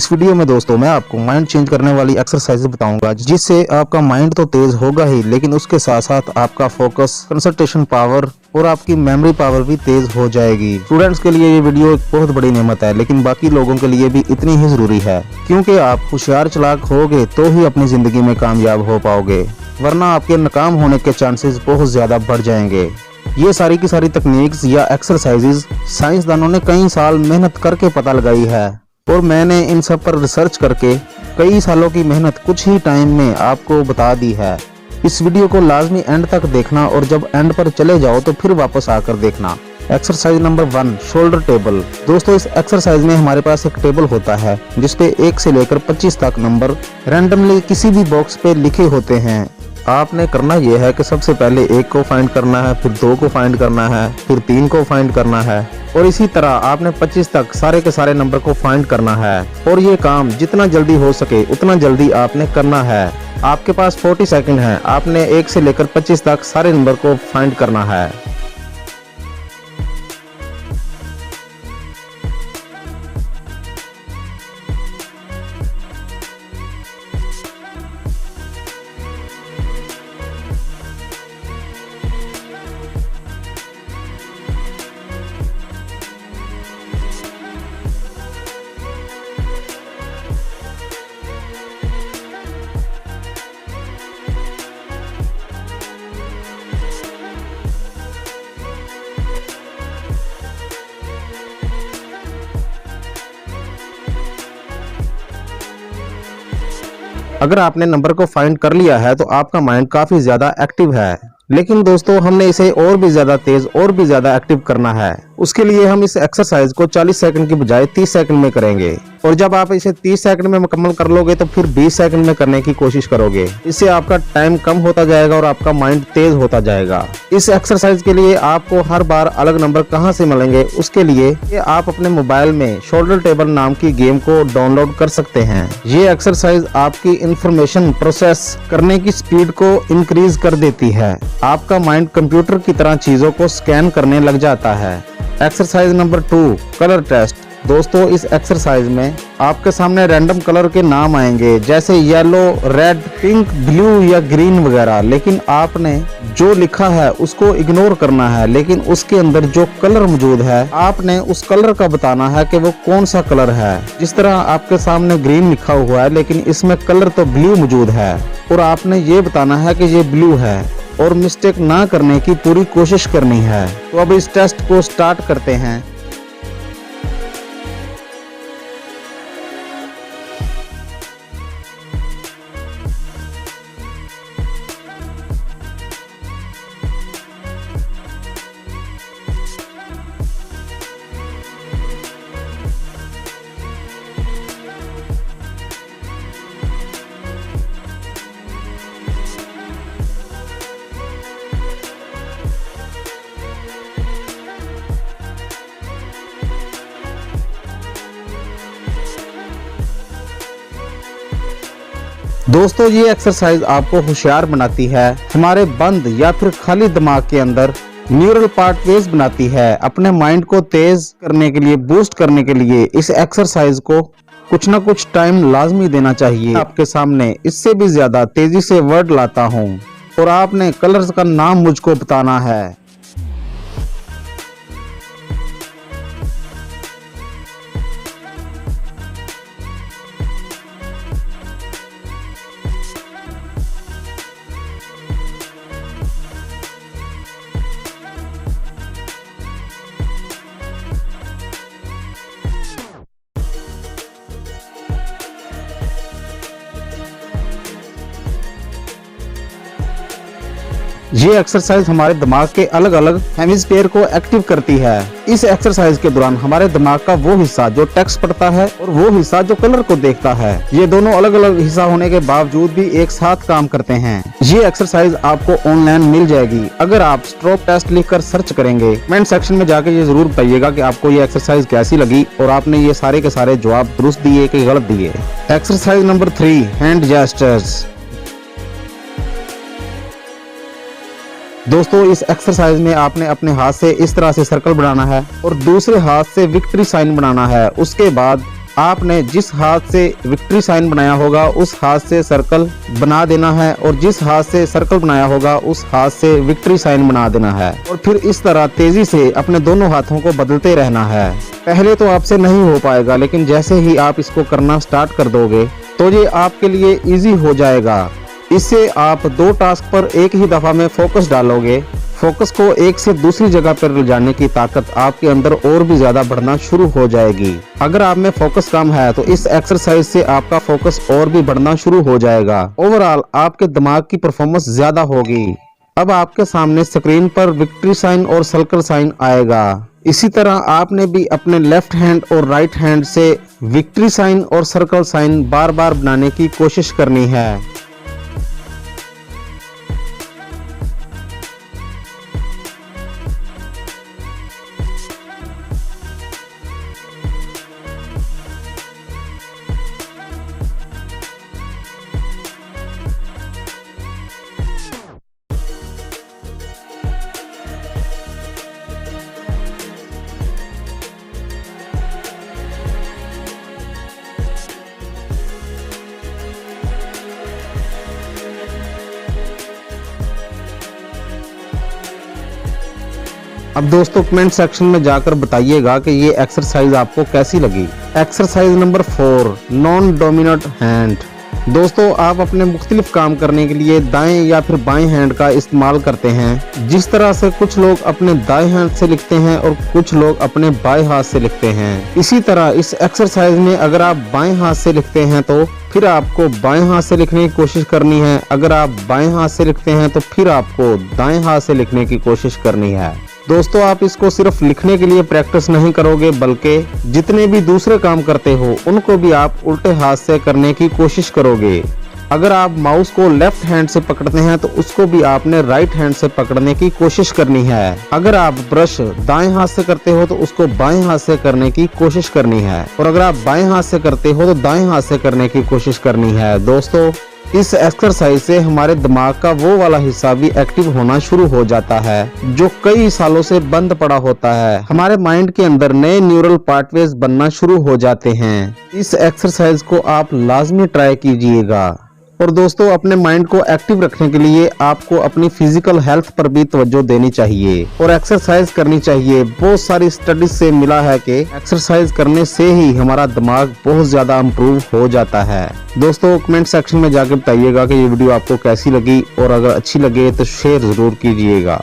इस वीडियो में दोस्तों मैं आपको माइंड चेंज करने वाली एक्सरसाइज बताऊंगा, जिससे आपका माइंड तो तेज होगा ही, लेकिन उसके साथ साथ आपका फोकस, कंसंट्रेशन पावर और आपकी मेमोरी पावर भी तेज हो जाएगी। स्टूडेंट्स के लिए ये वीडियो एक बहुत बड़ी नेमत है, लेकिन बाकी लोगों के लिए भी इतनी ही जरूरी है, क्योंकि आप होशियार चालाक होगे तो ही अपनी जिंदगी में कामयाब हो पाओगे, वरना आपके नाकाम होने के चांसेस बहुत ज्यादा बढ़ जाएंगे। ये सारी की सारी तकनीक्स या एक्सरसाइजेज साइंसदानों ने कई साल मेहनत करके पता लगाई है, और मैंने इन सब पर रिसर्च करके कई सालों की मेहनत कुछ ही टाइम में आपको बता दी है। इस वीडियो को लाजमी एंड तक देखना, और जब एंड पर चले जाओ तो फिर वापस आकर देखना। Exercise number 1, shoulder table. दोस्तों, इस एक्सरसाइज में हमारे पास एक टेबल होता है जिसपे 1 से लेकर 25 तक नंबर रैंडमली किसी भी बॉक्स पे लिखे होते हैं। आपने करना यह है कि सबसे पहले 1 को फाइंड करना है, फिर 2 को फाइंड करना है, फिर 3 को फाइंड करना है, और इसी तरह आपने 25 तक सारे के सारे नंबर को फाइंड करना है। और ये काम जितना जल्दी हो सके उतना जल्दी आपने करना है। आपके पास 40 सेकंड है, आपने 1 से लेकर 25 तक सारे नंबर को फाइंड करना है। अगर आपने नंबर को फाइंड कर लिया है तो आपका माइंड काफी ज्यादा एक्टिव है, लेकिन दोस्तों हमने इसे और भी ज्यादा तेज और भी ज्यादा एक्टिव करना है। उसके लिए हम इस एक्सरसाइज को 40 सेकंड की बजाय 30 सेकंड में करेंगे, और जब आप इसे 30 सेकंड में मुकम्मल कर लोगे तो फिर 20 सेकंड में करने की कोशिश करोगे। इससे आपका टाइम कम होता जाएगा और आपका माइंड तेज होता जाएगा। इस एक्सरसाइज के लिए आपको हर बार अलग नंबर कहां से मिलेंगे, उसके लिए आप अपने मोबाइल में शोल्डर टेबल नाम की गेम को डाउनलोड कर सकते हैं। ये एक्सरसाइज आपकी इंफॉर्मेशन प्रोसेस करने की स्पीड को इंक्रीज कर देती है। आपका माइंड कंप्यूटर की तरह चीजों को स्कैन करने लग जाता है। Exercise number 2, colour test. दोस्तों, इस एक्सरसाइज में आपके सामने रैंडम कलर के नाम आएंगे, जैसे येलो, रेड, पिंक, ब्लू या ग्रीन वगैरह, लेकिन आपने जो लिखा है उसको इग्नोर करना है, लेकिन उसके अंदर जो कलर मौजूद है आपने उस कलर का बताना है कि वो कौन सा कलर है। जिस तरह आपके सामने ग्रीन लिखा हुआ है लेकिन इसमें कलर तो ब्लू मौजूद है, और आपने ये बताना है कि ये ब्लू है, और मिस्टेक ना करने की पूरी कोशिश करनी है। तो अब इस टेस्ट को स्टार्ट करते हैं। दोस्तों, ये एक्सरसाइज आपको होशियार बनाती है, हमारे बंद या फिर खाली दिमाग के अंदर न्यूरल पाथवेज बनाती है। अपने माइंड को तेज करने के लिए, बूस्ट करने के लिए इस एक्सरसाइज को कुछ ना कुछ टाइम लाजमी देना चाहिए। आपके सामने इससे भी ज्यादा तेजी से वर्ड लाता हूँ, और आपने कलर्स का नाम मुझको बताना है। ये एक्सरसाइज हमारे दिमाग के अलग अलग हेमिस्फीयर को एक्टिव करती है। इस एक्सरसाइज के दौरान हमारे दिमाग का वो हिस्सा जो टेक्स्ट पढ़ता है और वो हिस्सा जो कलर को देखता है, ये दोनों अलग अलग हिस्सा होने के बावजूद भी एक साथ काम करते हैं। ये एक्सरसाइज आपको ऑनलाइन मिल जाएगी। अगर आप स्ट्रोक टेस्ट लिखकर सर्च करेंगे, कमेंट सेक्शन में जाकर ये जरूर बताइएगा कि आपको ये एक्सरसाइज कैसी लगी और आपने ये सारे के सारे जवाब दुरुस्त दिए कि गलत दिए। Exercise number 3, hand gestures. दोस्तों, इस एक्सरसाइज में आपने अपने हाथ से इस तरह से सर्कल बनाना है और दूसरे हाथ से विक्ट्री साइन बनाना है। उसके बाद आपने जिस हाथ से विक्ट्री साइन बनाया होगा उस हाथ से सर्कल बना देना है और जिस हाथ से सर्कल बनाया होगा उस हाथ से विक्ट्री साइन बना देना है और फिर इस तरह तेजी से अपने दोनों हाथों को बदलते रहना है। पहले तो आपसे नहीं हो पाएगा, लेकिन जैसे ही आप इसको करना स्टार्ट कर दोगे तो ये आपके लिए इजी हो जाएगा। इससे आप 2 टास्क पर एक ही दफा में फोकस डालोगे। फोकस को एक से दूसरी जगह पर ले जाने की ताकत आपके अंदर और भी ज्यादा बढ़ना शुरू हो जाएगी। अगर आप में फोकस कम है तो इस एक्सरसाइज से आपका फोकस और भी बढ़ना शुरू हो जाएगा। ओवरऑल आपके दिमाग की परफॉर्मेंस ज्यादा होगी। अब आपके सामने स्क्रीन पर विक्ट्री साइन और सर्कल साइन आएगा। इसी तरह आपने भी अपने लेफ्ट हैंड और राइट हैंड से विक्ट्री साइन और सर्कल साइन बार बार बनाने की कोशिश करनी है। अब दोस्तों कमेंट सेक्शन में जाकर बताइएगा कि ये एक्सरसाइज आपको कैसी लगी। Exercise number 4, non dominant hand. दोस्तों आप अपने मुख्तलिफ काम करने के लिए दाएं या फिर बाएं हैंड का इस्तेमाल करते हैं। जिस तरह से कुछ लोग अपने दाएं हाथ से लिखते हैं और कुछ लोग अपने बाएं हाथ से लिखते हैं। इसी तरह इस एक्सरसाइज में अगर आप बाएं हाथ से लिखते हैं तो फिर आपको बाएं हाथ से लिखने की कोशिश करनी है। अगर आप बाएं हाथ से लिखते हैं तो फिर आपको दाएं हाथ से लिखने की कोशिश करनी है। दोस्तों आप इसको सिर्फ लिखने के लिए प्रैक्टिस नहीं करोगे, बल्कि जितने भी दूसरे काम करते हो उनको भी आप उल्टे हाथ से करने की कोशिश करोगे। अगर आप माउस को लेफ्ट हैंड से पकड़ते हैं तो उसको भी आपने राइट हैंड से पकड़ने की कोशिश करनी है। अगर आप ब्रश दाएं हाथ से करते हो तो उसको बाएं हाथ से करने की कोशिश करनी है और अगर आप बाएं हाथ से करते हो तो दाएं हाथ से करने की कोशिश करनी है। दोस्तों इस एक्सरसाइज से हमारे दिमाग का वो वाला हिस्सा भी एक्टिव होना शुरू हो जाता है जो कई सालों से बंद पड़ा होता है। हमारे माइंड के अंदर नए न्यूरल पाथवेज बनना शुरू हो जाते हैं। इस एक्सरसाइज को आप लाजमी ट्राई कीजिएगा। और दोस्तों अपने माइंड को एक्टिव रखने के लिए आपको अपनी फिजिकल हेल्थ पर भी तवज्जो देनी चाहिए और एक्सरसाइज करनी चाहिए। बहुत सारी स्टडीज से मिला है कि एक्सरसाइज करने से ही हमारा दिमाग बहुत ज्यादा इम्प्रूव हो जाता है। दोस्तों कमेंट सेक्शन में जाकर बताइएगा कि ये वीडियो आपको कैसी लगी और अगर अच्छी लगे तो शेयर जरूर कीजिएगा।